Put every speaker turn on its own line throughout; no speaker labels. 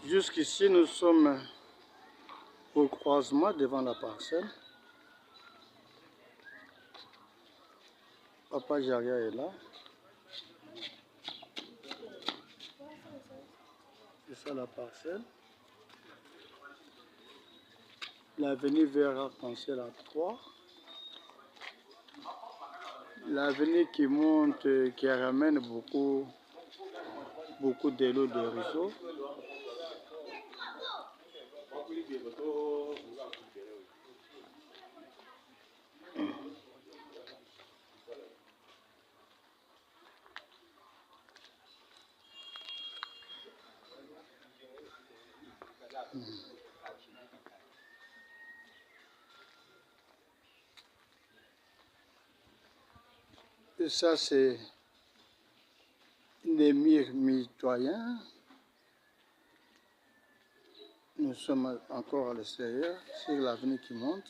Jusqu'ici, nous sommes au croisement devant la parcelle. Papa Jaria est là. C'est ça la parcelle. L'avenue vers Arc-en-Ciel à 3. L'avenue qui monte, qui ramène beaucoup de l'eau de ruisseau. Et ça, c'est les murs mitoyens. Nous sommes encore à l'extérieur, sur l'avenue qui monte.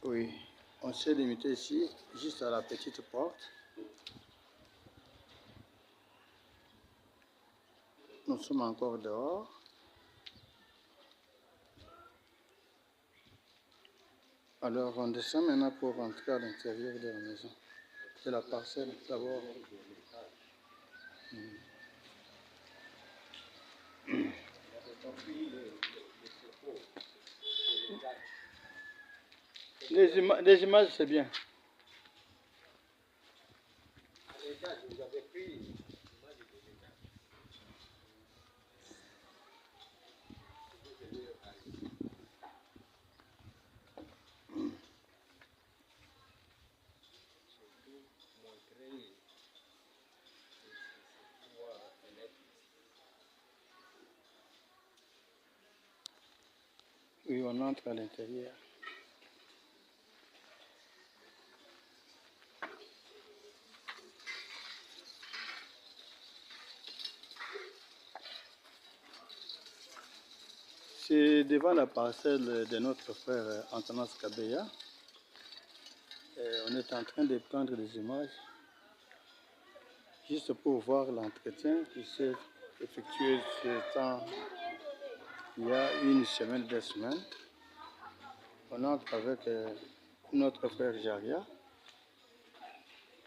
Oui, on s'est limité ici, juste à la petite porte. Nous sommes encore dehors. Alors on descend maintenant pour rentrer à l'intérieur de la maison. C'est la parcelle d'abord. Les images, c'est bien. Oui, on entre à l'intérieur. C'est devant la parcelle de notre frère Antanas Kabeya. On est en train de prendre des images juste pour voir l'entretien qui s'est effectué ce temps il y a une semaine, 2 semaines. On entre avec notre frère Jaria,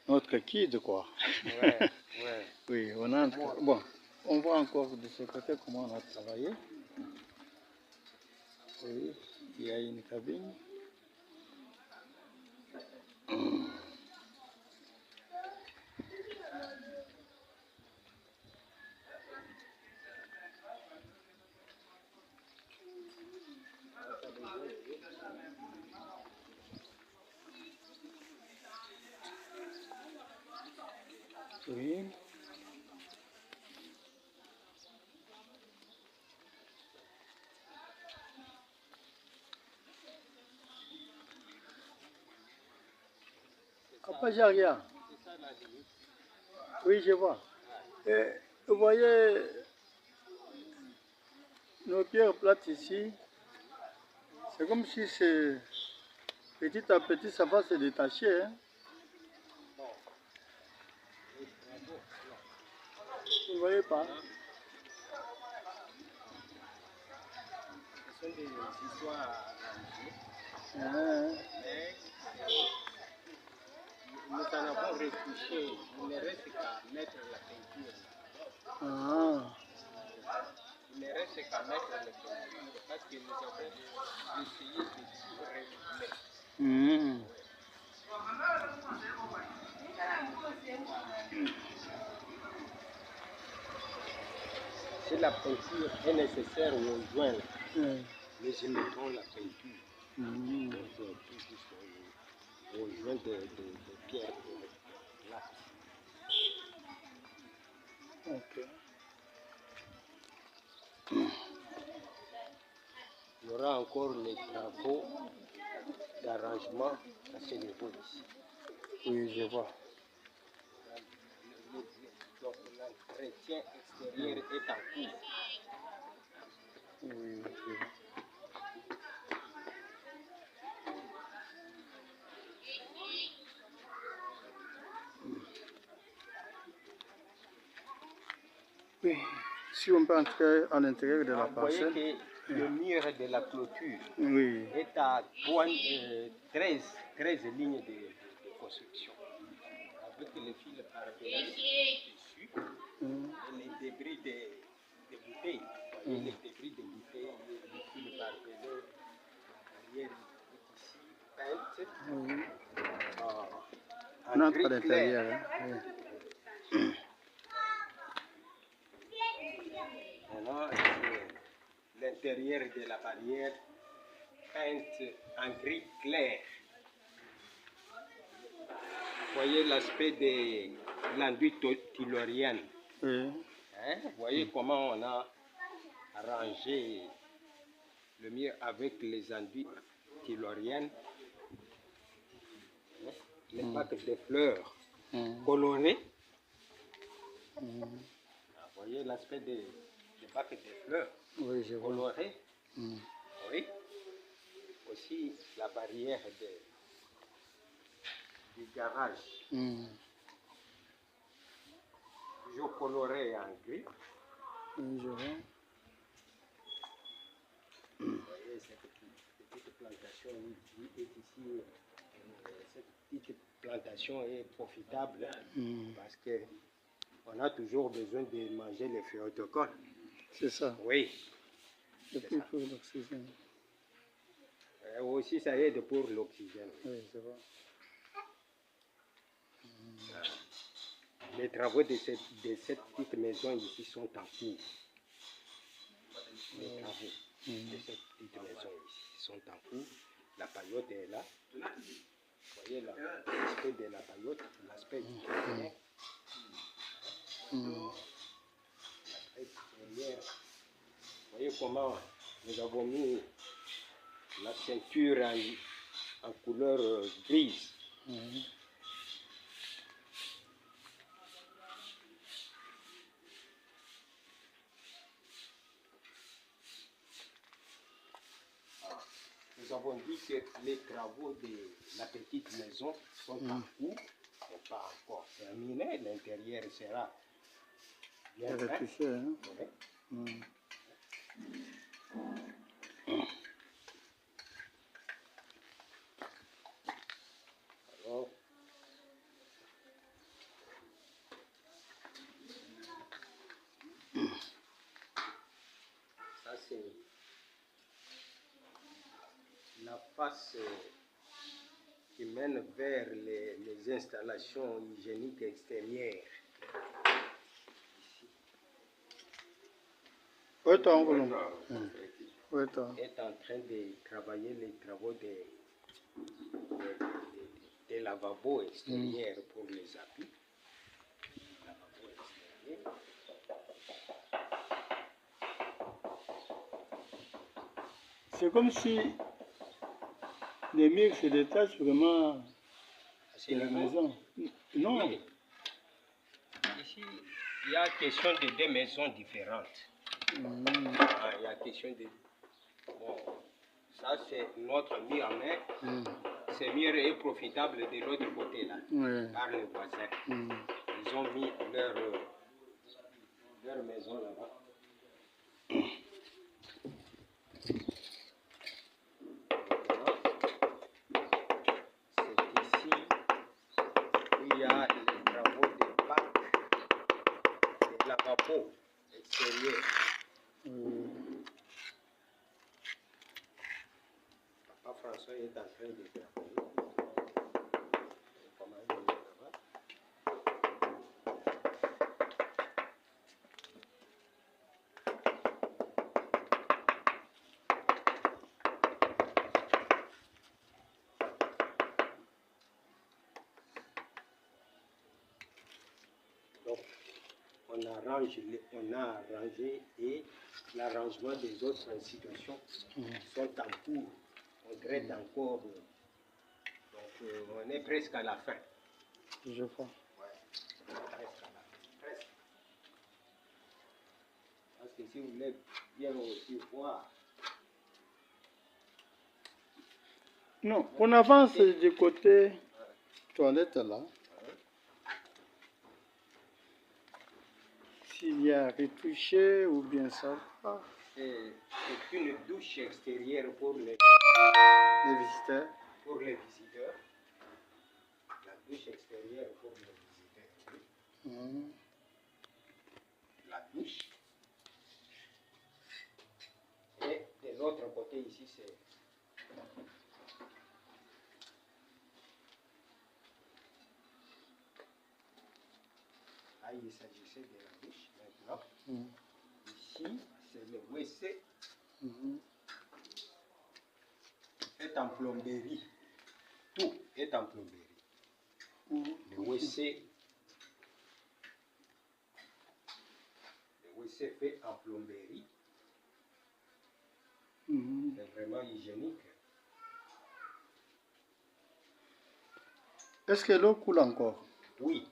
notre kid quoi.
Ouais, ouais.
Oui, on entre. Bon, on voit encore de ce côté comment on a travaillé. Oui, il y a une cabine. Oui. Papa Jaria. Oui, je vois. Et vous voyez nos pierres plates ici. C'est comme si petit à petit ça va se détacher. Hein. Vous ne voyez pas?
Ce sont des histoires arrangées. Mais nous en avons retouché. Il ne reste qu'à mettre la peinture.
Ah.
Il ne reste qu'à mettre la peinture parce que nous avons essayé de tout remettre. Si la peinture est nécessaire, on joint là. Mais si nous mettons la peinture, on joint des pierres là.
Ok.
Il y aura encore les travaux d'arrangement à ce niveau ici.
Oui, je vois.
Donc l'entretien extérieur est en cours.
Oui, ok. Oui, si on peut entrer à l'intérieur de la
Vous voyez
parcelle.
que le mur de la clôture
Oui.
est à 13 lignes de construction. Avec les fils par-delà dessus et les débris des bouteilles. Vous voyez les débris des bouteilles, les fils par-delà, l'arrière est ici, peinte.
Oui.
En
On entre à
gris clair.
l'intérieur. Hein.
Maintenant, c'est l'intérieur de la barrière peinte en gris clair. Vous voyez l'aspect de l'enduit tellurienne.
Oui.
Hein? Vous voyez comment on a arrangé le mur avec les enduits telluriennes. Hein? Les bacs de fleurs colorées. Vous voyez l'aspect des bacs de fleurs
Oui, je vois.
colorées. Oui. Aussi la barrière du garage. Toujours colorée en gris.
Oui, je vois.
Vous voyez cette petite plantation est ici. Cette petite plantation est profitable parce que on a toujours besoin de manger les feuilles autochtones.
C'est ça.
Oui.
Et puis pour l'oxygène.
Aussi, ça aide pour l'oxygène.
Oui, je vois.
Les travaux de cette petite maison ici sont en cours. Les travaux de cette petite maison ici sont en cours. La paillote est là. Vous voyez l'aspect de la paillote, l'aspect extérieur. L'aspect extérieur. Vous voyez comment nous avons mis la ceinture en couleur grise. Nous avons dit que les travaux de la petite maison sont en cours, mais pas encore terminés. L'intérieur sera bien fait.
Retouché, hein?
Oui. Alors, ça c'est la face qui mène vers les installations hygiéniques extérieures.
Oui, toi, on veut. Oui, toi.
Est en train de travailler les travaux des lavabos extérieurs pour les appuis. Lavabos extérieurs.
C'est comme si les murs se détachent vraiment de la maison. Non.
Oui. Ici, il y a question de deux maisons différentes. Il y a question de... Bon, ça c'est notre mur en main. Ce mur est profitable de l'autre côté là, par les voisins. Ils ont mis leur maison là-bas. C'est ici où il y a les travaux de bac, de lavabo extérieur. Papa François est en train de travailler. Comment il est là-bas? Donc, on a arrangé et l'arrangement des autres institutions sont en cours. On traite encore. Donc, on est presque à la fin.
Je crois.
Ouais, presque à la fin. Presque. Parce que si vous voulez bien aussi voir.
Non, on avance du côté toilette là. S'il y a retouché ou bien ça va.
C'est une douche extérieure pour les
visiteurs.
Pour les visiteurs. La douche extérieure pour les visiteurs. Oui. La douche. Et de l'autre côté ici, c'est là, il s'agissait de la douche maintenant. Ici, c'est le WC. Est en plomberie. Tout est en plomberie. Le WC. Le WC fait en plomberie. C'est vraiment hygiénique.
Est-ce que l'eau coule encore?
Oui.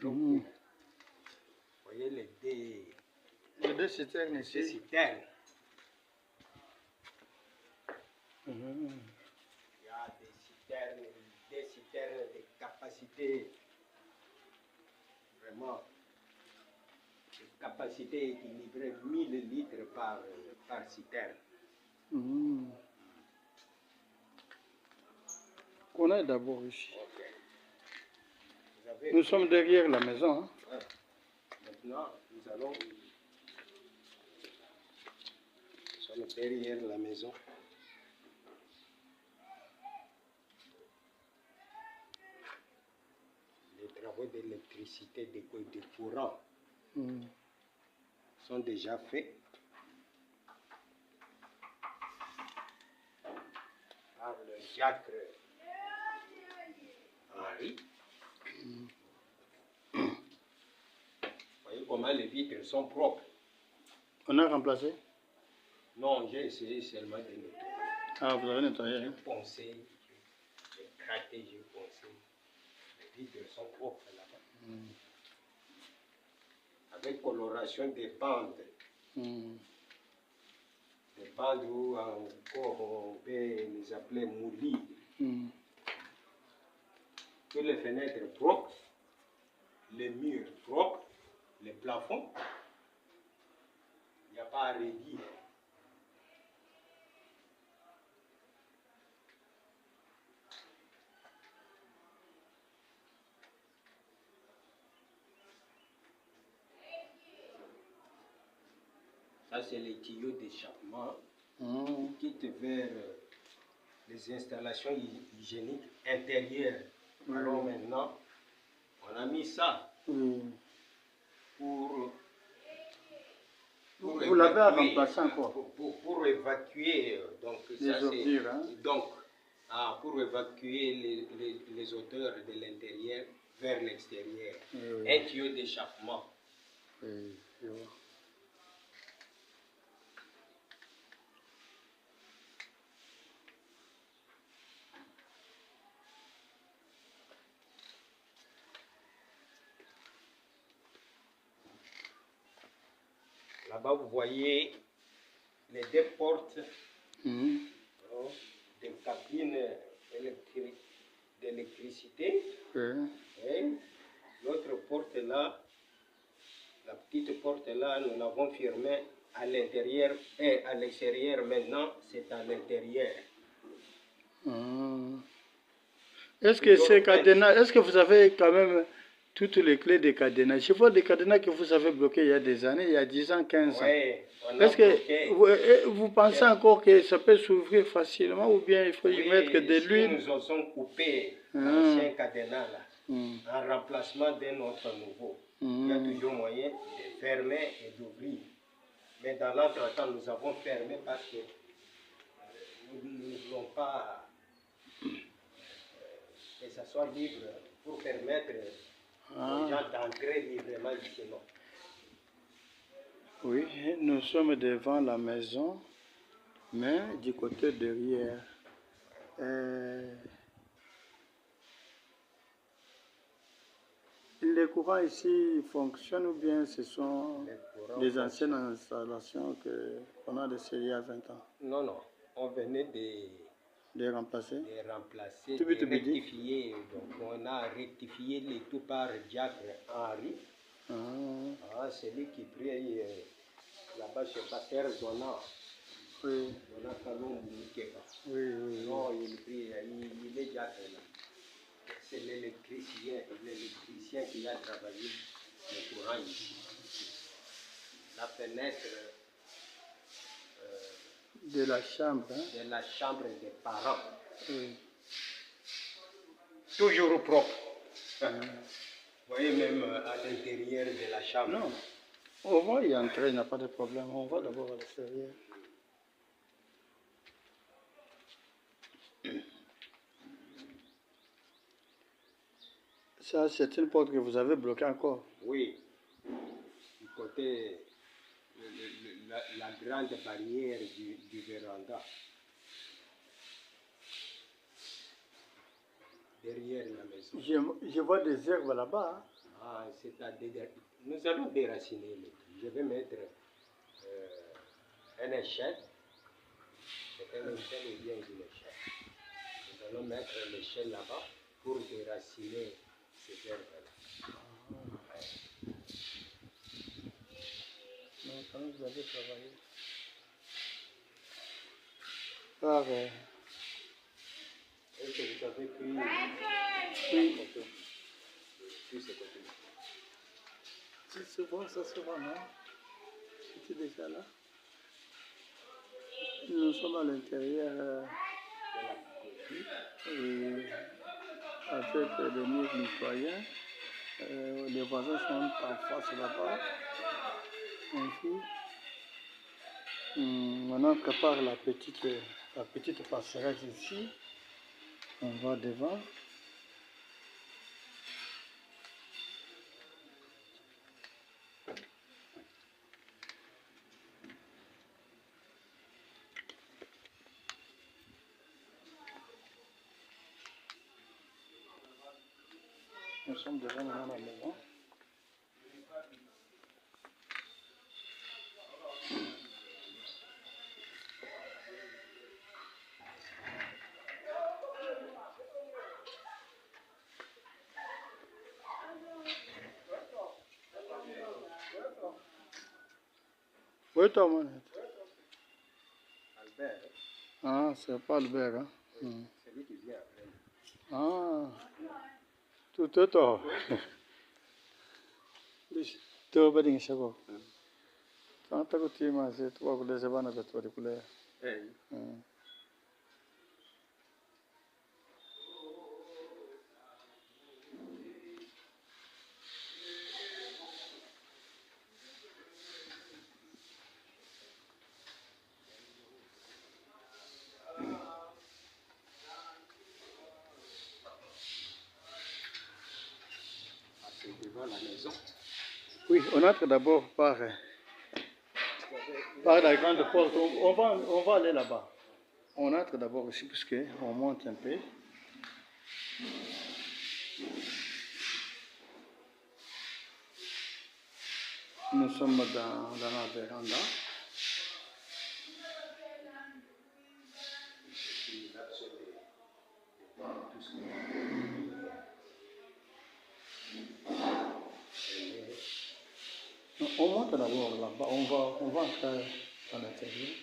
L'eau coule. Vous voyez les deux citernes ici. Les citernes. Il y a des citernes de capacité, vraiment, de capacité équilibrée, 1000 litres par citerne.
On est d'abord ici.
Okay.
Nous sommes derrière la maison. Hein?
Ouais. Maintenant, nous sommes derrière la maison. Les travaux d'électricité, de courant sont déjà faits par le Jacques Henry. Vous voyez comment les vitres sont propres.
On a remplacé?
Non, j'ai essayé seulement de nettoyer.
Ah, vous avez nettoyé?
J'ai poncé, j'ai gratté, j'ai poncé. Les vitres sont propres là-bas. Avec coloration des bandes. Des bandes où encore on peut les appeler moulis. Que les fenêtres propres, les murs propres, les plafonds. Il n'y a pas à redire. Ça, c'est les tuyaux d'échappement qui quittent vers les installations hygiéniques intérieures. Alors maintenant, on a mis ça pour
vous l'avez remplacé encore?
Pour évacuer donc,
les
ça,
ordures. Hein?
Donc, pour évacuer les odeurs de l'intérieur vers l'extérieur. Un tuyau d'échappement.
Je vois.
Là-bas, vous voyez les deux portes des cabines d'électricité. Et l'autre porte là, la petite porte là, nous l'avons fermée à l'intérieur et à l'extérieur. Maintenant, c'est à l'intérieur.
Est-ce que ces cadenas, est-ce que vous avez quand même toutes les clés des cadenas? Je vois des cadenas que vous avez bloqués il y a des années, il y a 10 ans, 15 ans. Est-ce que vous pensez encore que ça peut s'ouvrir facilement ou bien il faut y mettre de l'huile?
Nous avons coupé l'ancien cadenas là, en remplacement d'un autre nouveau. Il y a toujours moyen de fermer et d'ouvrir. Mais dans l'entretemps, nous avons fermé parce que nous ne voulons pas que ça soit libre pour permettre aux gens d'entrer librement ici.
Oui, nous sommes devant la maison, mais du côté derrière. Les courants ici fonctionnent ou bien ce sont
Les courants
des anciennes installations qu'on a laissées il y a 20 ans?
Non, non. On venait
De remplacer?
de remplacer,
Tout
de
bidi.
rectifier. Donc, on a rectifié le tout par Diacre Henri.
Ah,
C'est lui qui prie là-bas chez Pasteur Donna.
oui,
Donna Kalou Moukeba.
oui.
Non, il prie, il est Diacre là. C'est l'électricien qui a travaillé le courant ici. La fenêtre
De la chambre, hein?
de la chambre des parents.
Oui.
Toujours propre. Vous voyez même à l'intérieur de la chambre.
Non, on va y entrer, il n'y a pas de problème. On va d'abord à l'extérieur. Ça, c'est une porte que vous avez bloquée encore.
Oui, du côté, la grande barrière du véranda. Derrière la maison.
Je vois des herbes là-bas. Hein?
Ah, c'est-à-dire, nous allons déraciner le tout. Je vais mettre une échelle. C'est une échelle ou bien une échelle. Nous allons mettre l'échelle là-bas pour déraciner ces herbes-là.
Donc, quand vous avez travaillé. Par,
Est-ce que vous avez pris
oui.
Puis ce côté.
C'est souvent, ça se voit, non? C'était déjà là. Nous sommes à l'intérieur avec les murs nettoyés. Les voisins sont en face là-bas. Ainsi. On prépare la petite passerelle ici. On va devant. Nous sommes devant la maison. Oui, toi, manette.
Albert,
Ah, c'est pas Albert, hein?
c'est lui qui vient après.
Ah, tout est tort. Tout va bien, c'est bon. Quand tu as goûté, c'est toi qui les as vus avec toi, les couleurs.
C'est devant la maison.
Oui, on entre d'abord par la grande porte. On va aller là-bas. On entre d'abord ici, puisqu'on monte un peu. Nous sommes dans la véranda. On monte d'abord là-bas, on va entrer à l'intérieur.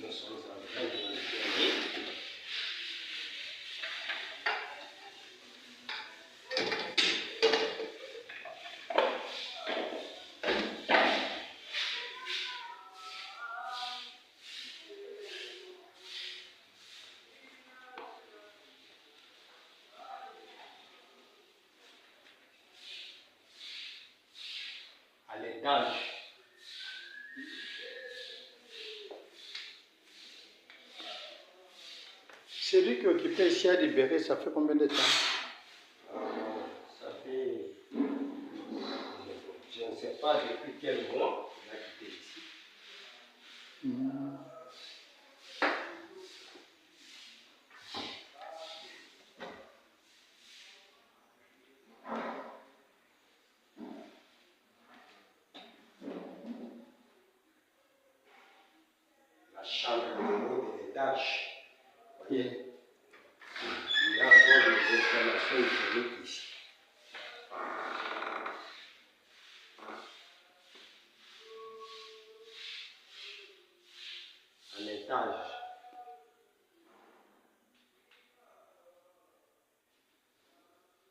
Nous sommes en train de nettoyer. À l'étage.
Celui qui occupait ici à libérer, ça fait combien de temps?
Ça fait, je ne sais pas depuis quel mois il a quitté ici. l'étage. Vous voyez, il y a encore des informations hydrauliques ici. Un étage.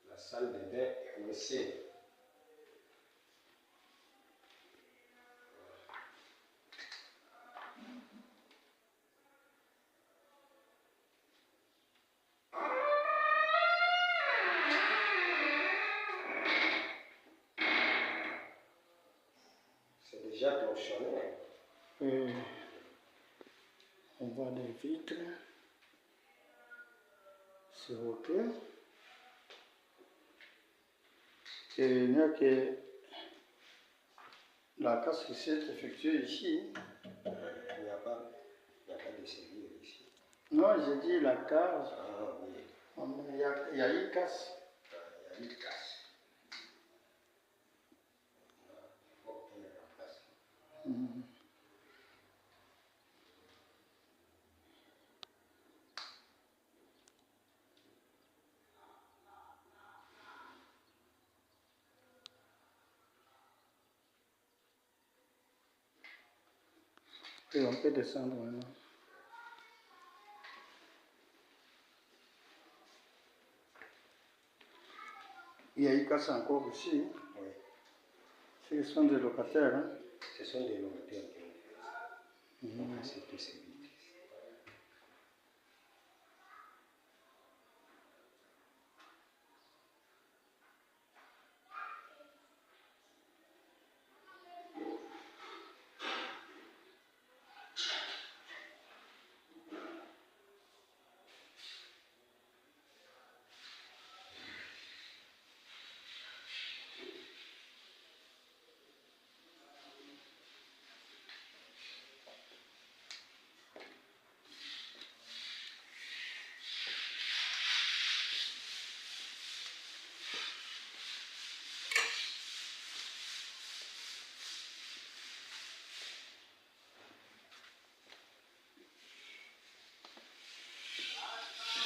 La salle de bain et WC. C'est déjà cloisonné.
Et on voit des vitres. C'est OK. Et il n'y a que la casse qui s'est effectuée ici.
Il n'y a pas de serrure ici.
Non, j'ai dit la case.
Ah oui.
Il y a une casse.
Il y a une casse. Il faut qu'on la remplace.
Et on peut descendre maintenant. Il y a une casse encore ici.
Oui.
Ce sont des locataires. Hein?
Ce sont des locataires qui ont fait ça. Ils ont cassé tous ces vitres.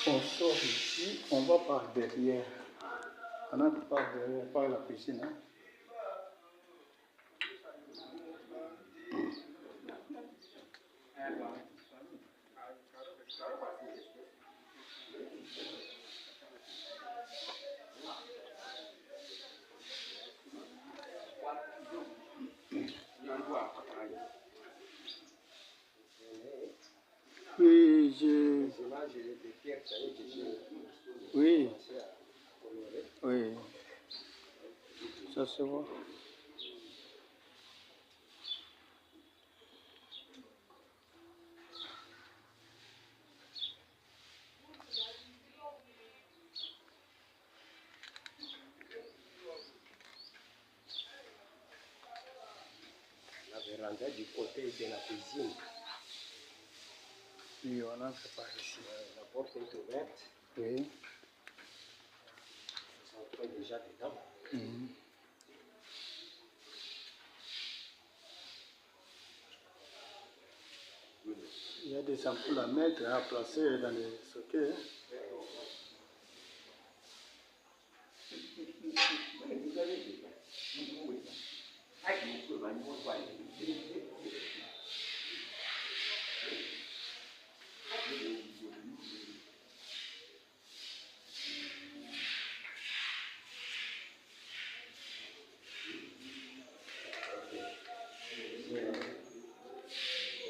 On sort ici, on va par derrière. On entre par derrière, par la piscine. Hein? Oui, oui, oui, ça se voit.
La véranda du côté de la cuisine.
Oui, on entre par ici.
La porte est ouverte.
Oui.
Ils sont déjà dedans.
Il y a des ampoules à mettre, à placer dans les sockets.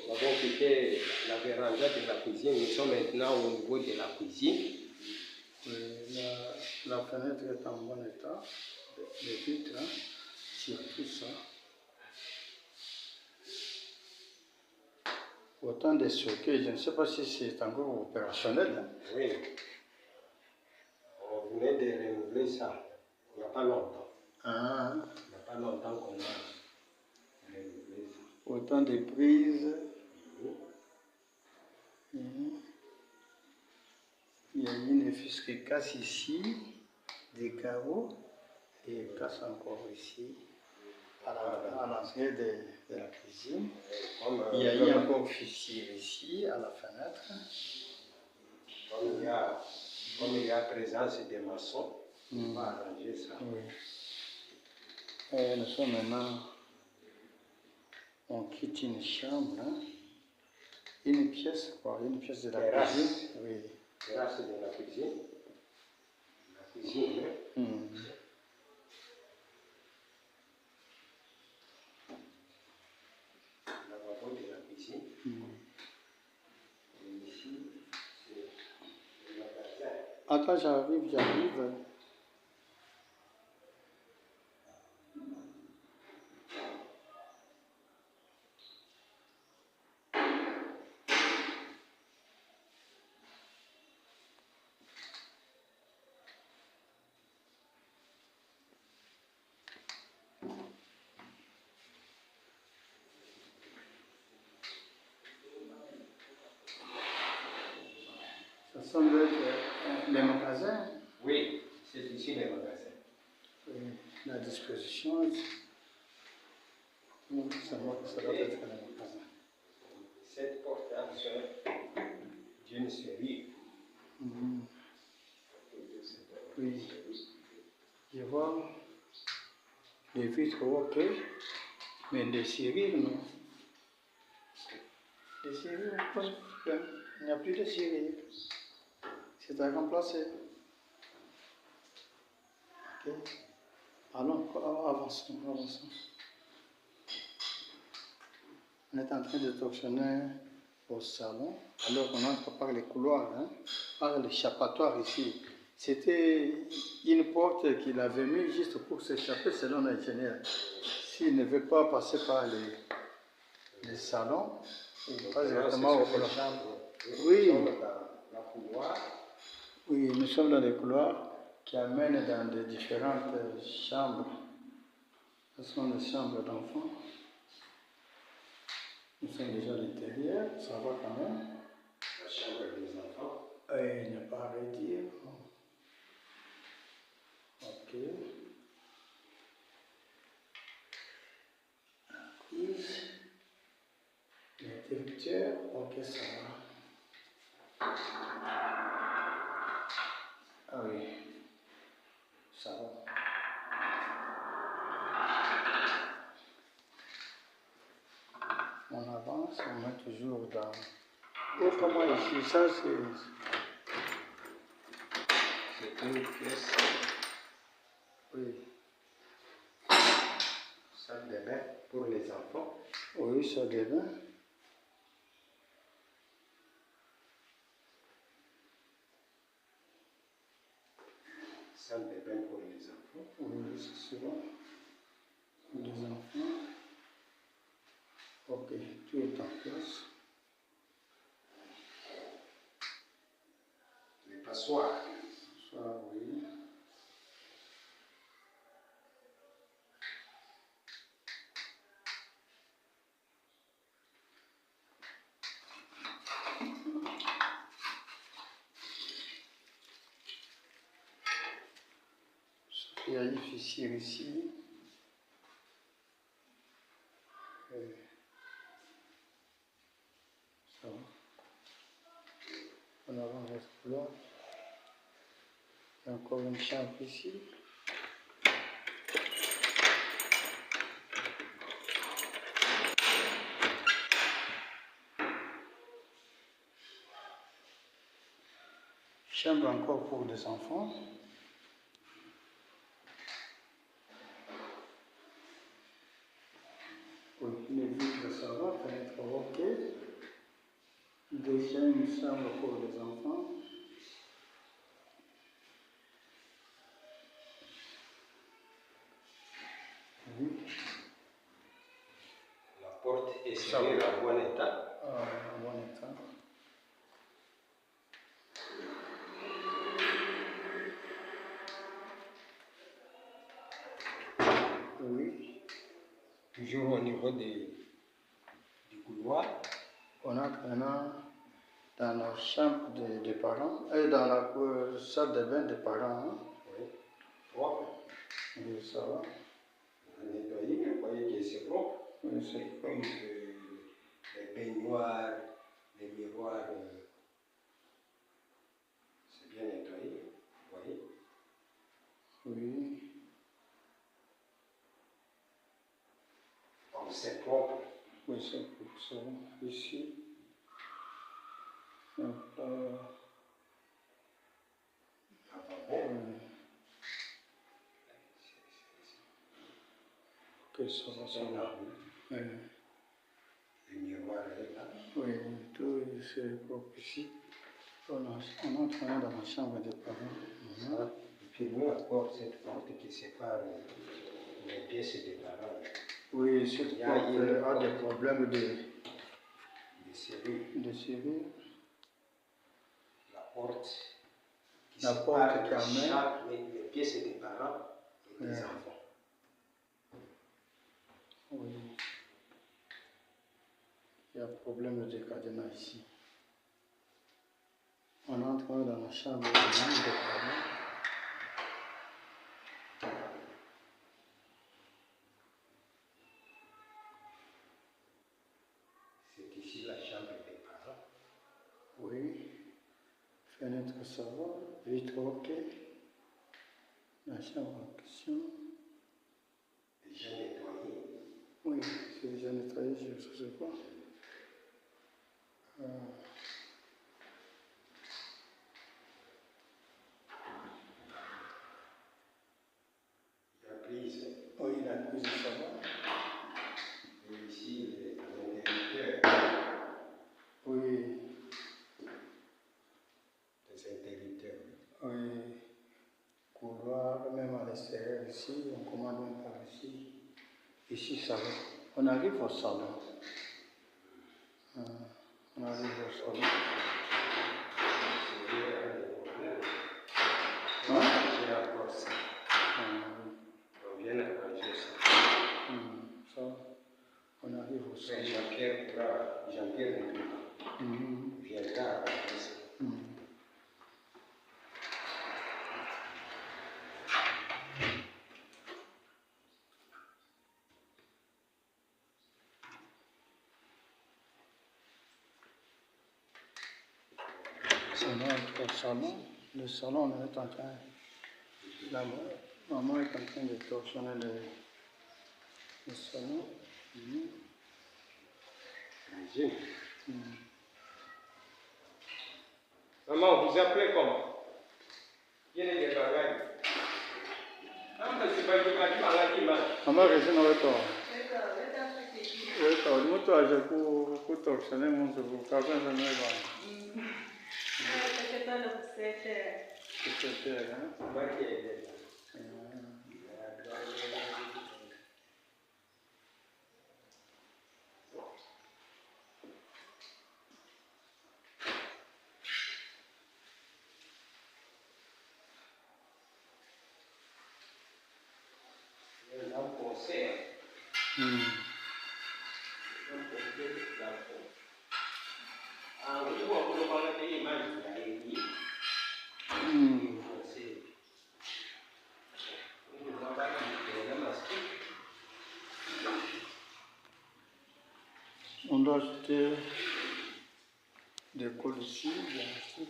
Nous avons quitté la véranda de la cuisine. Nous sommes maintenant au niveau de la cuisine.
Oui, la fenêtre est en bon état. Les vitres, hein, sur tout ça. Autant de sockets, je ne sais pas si c'est encore opérationnel. Hein.
Oui. On venait de renouveler ça il n'y a pas longtemps.
Ah,
Il n'y a pas longtemps qu'on a renouvelé ça.
autant de prises. Il y a une fils qui casse ici, des carreaux, et casse encore ici. à l'entrée de la cuisine.
Comme,
Il y a eu un officier ici, à la fenêtre.
Comme il y a présence des maçons, on va arranger ça.
Oui. Et nous sommes maintenant, on quitte une chambre, hein. Une pièce de la cuisine. Oui.
Terrasse de la cuisine. La cuisine, hein. Lavabo de la cuisine. Et ici, c'est le magasin.
Attends, j'arrive. Ça semble être les magasins.
Oui, c'est ici les magasins.
Oui, la disposition. Ça doit être les magasins.
Cette porte a besoin d'une série.
Oui. Je vois les vitres ok, mais les serrures non. Les serrures, il n'y a plus de serrures. C'est à remplacer. Ok. Allons, avançons. On est en train de torsionner au salon. Alors on entre par les couloirs, hein, par l'échappatoire ici. C'était une porte qu'il avait mis juste pour s'échapper selon l'ingénieur. S'il ne veut pas passer par les salons, il passe directement au couloir. Oui. Oui, nous sommes dans des couloirs qui amènent dans des différentes chambres. Ce sont des chambres d'enfants. Nous sommes déjà à l'intérieur, ça va quand même.
La chambre des enfants.
Il n'y a pas à redire. Ok. Quiz. L'interrupteur, ok, ça va. Ah oui, ça va. On avance, on met toujours dans... Oh, comment ici, ça
C'est une pièce.
Oui.
Salle de bain pour les enfants.
Oui, ça de bain.
Salle de bain pour les enfants.
Oui, c'est souvent. Les enfants. Ok, tout est en place.
Les passoires.
Ça, oui. Il y a une fissure ici. Ça va. On avance là. Il y a encore une chambre ici. Chambre encore pour des enfants. Oui, les vitres, ça va, fenêtre ok. Déjà une chambre pour les enfants. Oui.
La porte est serrée en bon état.
En bon état. Oui.
Toujours au niveau du couloir.
On entre maintenant dans la chambre des parents, et dans la salle de bain des parents. Hein.
Oui. Trois.
Oui, ça va.
nettoyer, vous voyez que c'est propre.
Oui, c'est propre.
Les baignoires, les miroirs, c'est bien nettoyé, vous voyez.
Oui.
Donc c'est propre.
Oui, c'est propre ça. Ici. Donc, que ça va, ça va. Oui.
Le miroir est là.
Oui, tout c'est propre ici. On entre dans la chambre des parents.
Et puis nous, encore cette porte qui sépare les pièces des parents.
Oui, cette porte a des problèmes de serrure.
La porte qui
La porte qui amène
les pièces des parents et des enfants.
Oui. Il y a problème de cadenas ici. On entre dans la chambre des parents.
C'est ici la chambre des parents.
Oui. Fenêtre ça va. Vitre ok. La chambre en question.
Déjà nettoyé.
Oui, c'est déjà nettoyé, je ne sais pas.
La prise.
Oui, la cuisine ça va.
Et ici, l'interrupteur.
Oui.
Les interrupteurs.
Oui. Couloir, même à l'extérieur ici, on commande par ici. Ici, ça va. On arrive au salon. On arrive au salon.
On vient arranger ça.
Ça, on arrive au salon.
Jean-Pierre viendra arranger ça.
On entre au salon. Le salon, on est en train. La maman est en train de torsionner le salon.
Maman, vous appelez comment?
Maman, reste dans le temps. Oui, quand on monte à Japon, pour torsionner mon cerveau, quand on s'en est c'est on doit acheter des cols ici, bien sûr.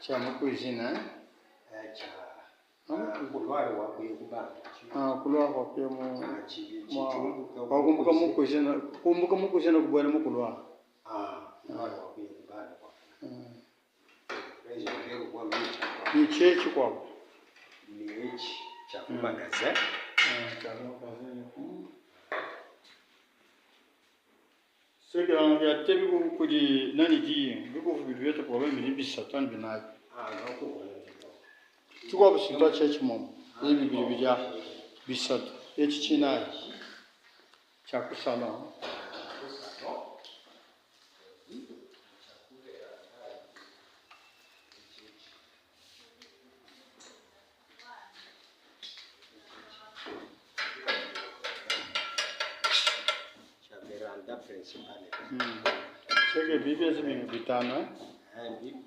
cha cuisine, hein?
Couloir wa kuibana.
Couloir kwa pia kumbuka mu cuisine kubwela mu couloir.
Couloir wa kuibana.
Ni chechi kwa.
Ni cha magasin.
Ce que on a été beaucoup de nani dit, beaucoup de vieux problèmes de bisatan binag. Tu vois parce que toi chechi mom, et bibidia bisat, et chichina. Chaku salon. C'est que Bibi est bien habitante, hein?
Bibi.